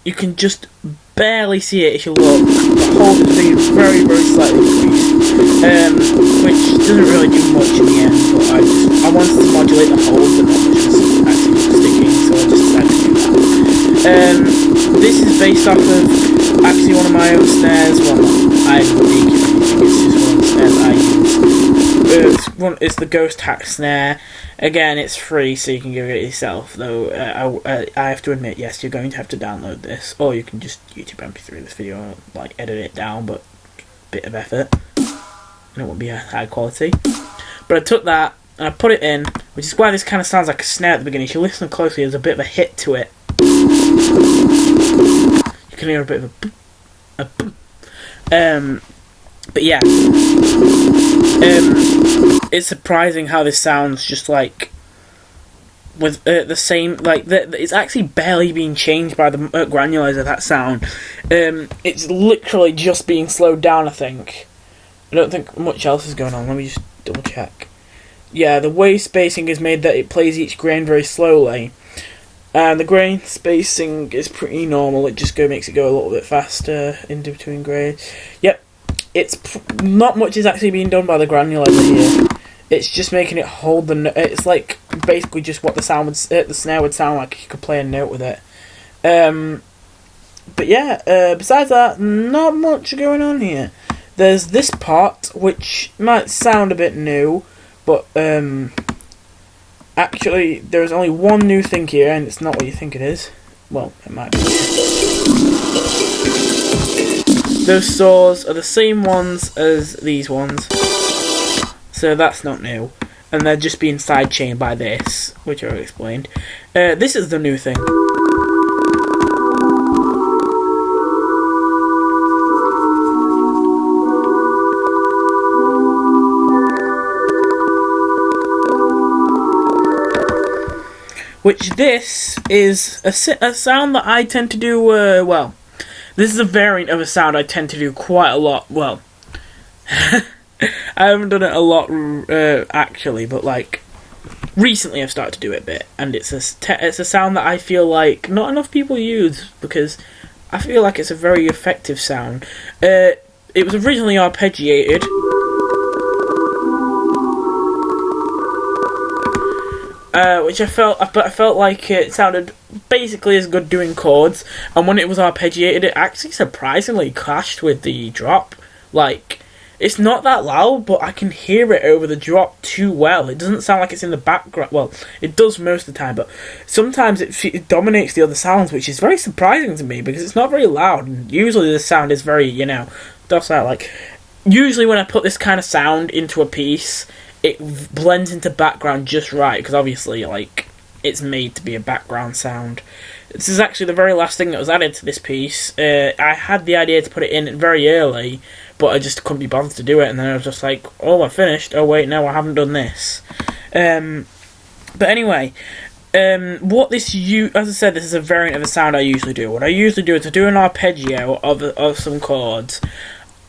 you can just barely see it if you look. The hold is being very, very slightly increased, which doesn't really do much in the end, but I wanted to modulate the hold, but not much was actually sticking, so I just decided to do that. This is based off of actually one of my own snares. Well, I'm unique, it's just one of the snares I use. It's the Ghost Hack snare. Again, it's free, so you can give it yourself, though I have to admit, yes, you're going to have to download this, or you can just YouTube MP3 this video and like edit it down, but a bit of effort, and it won't be a high quality. But I took that, and I put it in, which is why this kind of sounds like a snare at the beginning. If you listen closely, there's a bit of a hit to it. You can hear a bit of a boop. But yeah. It's surprising how this sounds just like with the same, like it's actually barely being changed by the granulizer, that sound. It's literally just being slowed down, I think. I don't think much else is going on. Let me just double check. Yeah, the wave spacing is made that it plays each grain very slowly. And the grain spacing is pretty normal. It just makes it go a little bit faster in between grains. Yep. Not much is actually being done by the granulizer here. It's just making it hold the note. It's like basically just what the snare would sound like if you could play a note with it. But yeah, besides that, not much going on here. There's this part which might sound a bit new, but actually there's only one new thing here, and it's not what you think it is. Well, it might be. Those saws are the same ones as these ones, so that's not new, and they're just being sidechained by this, which I explained. This is the new thing. Which this is a sound that I tend to do, well, this is a variant of a sound I tend to do quite a lot. Well, I haven't done it a lot, actually, but, like, recently I've started to do it a bit, and it's a sound that I feel like not enough people use, because I feel like it's a very effective sound. It was originally arpeggiated, which I felt like it sounded basically as good doing chords, and when it was arpeggiated, it actually surprisingly clashed with the drop. Like, it's not that loud, but I can hear it over the drop too well. It doesn't sound like it's in the background. Well, it does most of the time, but sometimes it dominates the other sounds, which is very surprising to me, because it's not very loud, and usually the sound is very, docile. Like, usually when I put this kind of sound into a piece, it blends into background just right, because obviously, like, it's made to be a background sound. This is actually the very last thing that was added to this piece. I had the idea to put it in very early, but I just couldn't be bothered to do it, and then I was just like, oh, I finished. Oh, wait, no, I haven't done this. But anyway, what this, as I said, this is a variant of a sound I usually do. What I usually do is I do an arpeggio of some chords,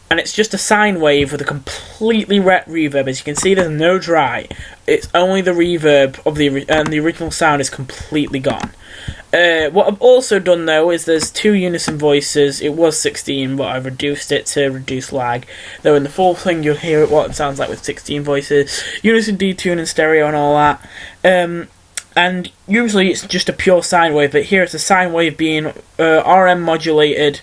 and it's just a sine wave with a completely wet reverb. As you can see, there's no dry. It's only the reverb and the original sound is completely gone. What I've also done, though, is there's 2 unison voices. It was 16, but I've reduced it to reduce lag. Though in the full thing, you'll hear what it sounds like with 16 voices. Unison detune and stereo and all that. And usually it's just a pure sine wave, but here it's a sine wave being RM modulated.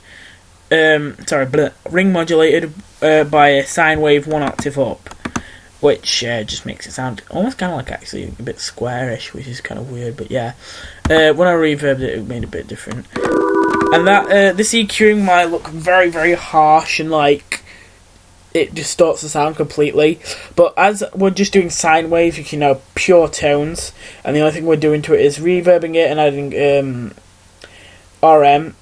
Ring modulated by a sine wave 1 octave up, which just makes it sound almost kind of like actually a bit squarish, which is kind of weird, but yeah. When I reverbed it, it made it a bit different. And that this EQing might look very, very harsh and like it distorts the sound completely, but as we're just doing sine waves, pure tones, and the only thing we're doing to it is reverbing it and adding RM.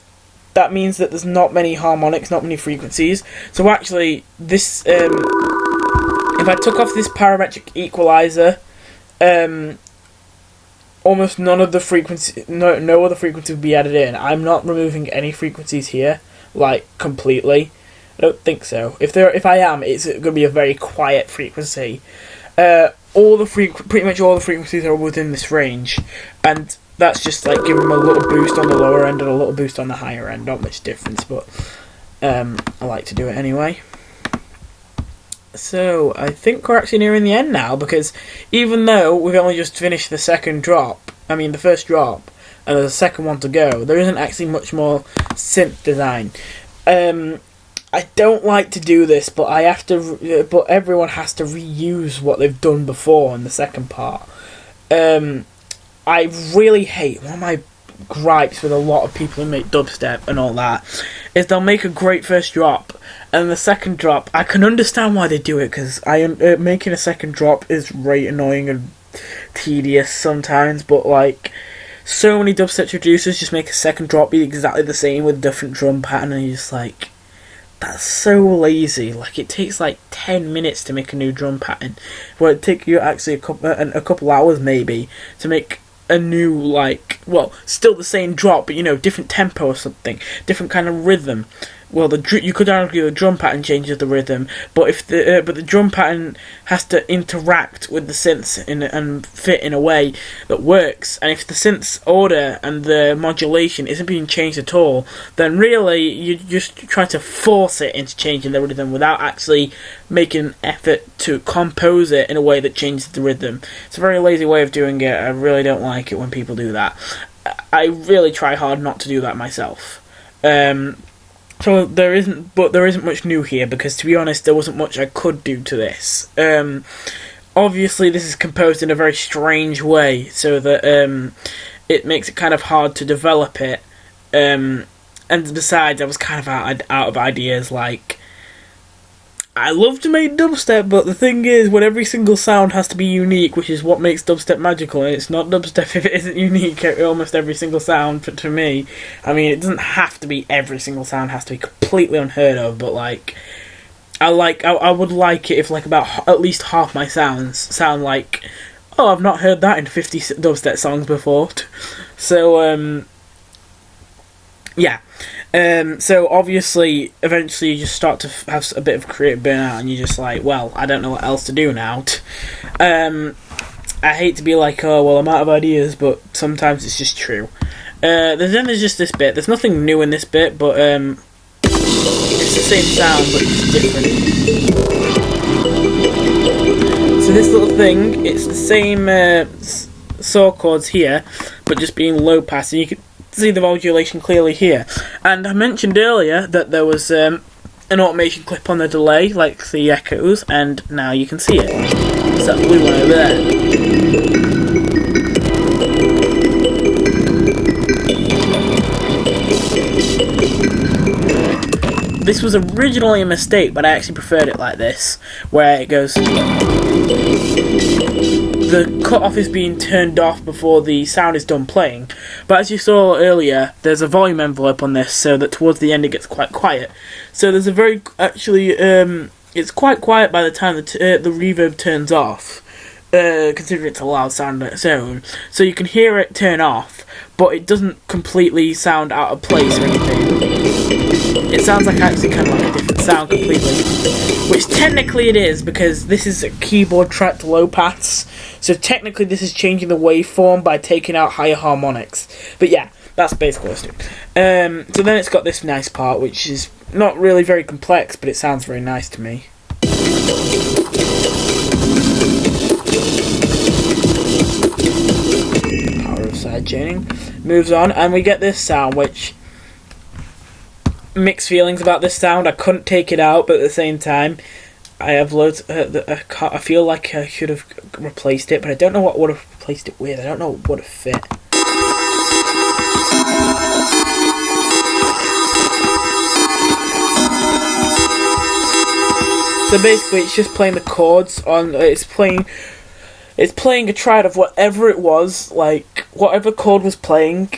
That means that there's not many harmonics, not many frequencies. So actually, this, if I took off this parametric equalizer, almost none of the frequency, no other frequency would be added in. I'm not removing any frequencies here, like, completely. I don't think so. If I am, it's going to be a very quiet frequency. Pretty much all the frequencies are within this range, and that's just like giving them a little boost on the lower end and a little boost on the higher end. Not much difference, but I like to do it anyway. So I think we're actually nearing the end now, because even though we've only just finished the first drop, and there's a second one to go, there isn't actually much more synth design. I don't like to do this, but I have to. But everyone has to reuse what they've done before in the second part. I really hate, one of my gripes with a lot of people who make dubstep and all that is they'll make a great first drop, and the second drop, I can understand why they do it, because making a second drop is very annoying and tedious sometimes, but like, so many dubstep producers just make a second drop be exactly the same with a different drum pattern, and you're just like, that's so lazy. Like, it takes like 10 minutes to make a new drum pattern, where it take you actually a couple hours maybe to make a new, like, well, still the same drop, but different tempo or something, different kind of rhythm. Well, you could argue the drum pattern changes the rhythm, but the drum pattern has to interact with the synths and fit in a way that works. And if the synth's order and the modulation isn't being changed at all, then really you're just trying to force it into changing the rhythm without actually making an effort to compose it in a way that changes the rhythm. It's a very lazy way of doing it. I really don't like it when people do that. I really try hard not to do that myself. So there isn't much new here, because to be honest, there wasn't much I could do to this. Obviously, this is composed in a very strange way, so that it makes it kind of hard to develop it. And besides, I was kind of out of ideas. Like, I love to make dubstep, but the thing is, when every single sound has to be unique, which is what makes dubstep magical, and it's not dubstep if it isn't unique, almost every single sound, to me. I mean, it doesn't have to be every single sound has to be completely unheard of, but like, I would like it if like about at least half my sounds sound like, oh, I've not heard that in 50 dubstep songs before. So, yeah. So obviously, eventually you just start to have a bit of creative burnout, and you're just like, well, I don't know what else to do now. I hate to be like, oh, well, I'm out of ideas, but sometimes it's just true. There's just this bit. There's nothing new in this bit, but it's the same sound, but it's different. So this little thing, it's the same saw chords here, but just being low pass, and you can see the modulation clearly here. And I mentioned earlier that there was an automation clip on the delay, like the echoes, and now you can see it. It's that blue one over there. This was originally a mistake, but I actually preferred it like this, where it goes, the cutoff is being turned off before the sound is done playing. But as you saw earlier, there's a volume envelope on this, so that towards the end it gets quite quiet. So there's it's quite quiet by the time the reverb turns off, considering it's a loud sound on its own. So you can hear it turn off, but it doesn't completely sound out of place or anything. It sounds like actually kind of like a different sound completely, which technically it is, because this is a keyboard tracked low pass, so technically this is changing the waveform by taking out higher harmonics. But yeah, that's basically what it's doing. So then it's got this nice part, which is not really very complex, but it sounds very nice to me. Power of side chaining. Moves on, and we get this sound, which, mixed feelings about this sound. I couldn't take it out, but at the same time, I have loads. I feel like I should have replaced it, but I don't know what would have replaced it with. I don't know what would have fit. So basically, it's just playing the chords on. It's playing a triad of whatever it was, like whatever chord was playing.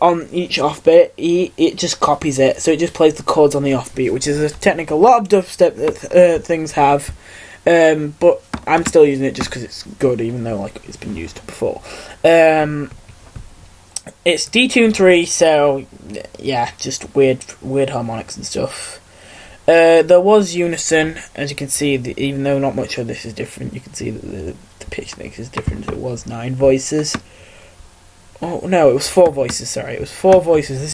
On each offbeat, it just copies it, so it just plays the chords on the offbeat, which is a technique a lot of dubstep things have, but I'm still using it just because it's good, even though like it's been used before. It's detune 3, so yeah, just weird harmonics and stuff. There was unison, as you can see, even though not much of this is different. You can see that the pitch mix is different. It was 9 voices. Oh no, it was 4 voices. Sorry, it was 4 voices. This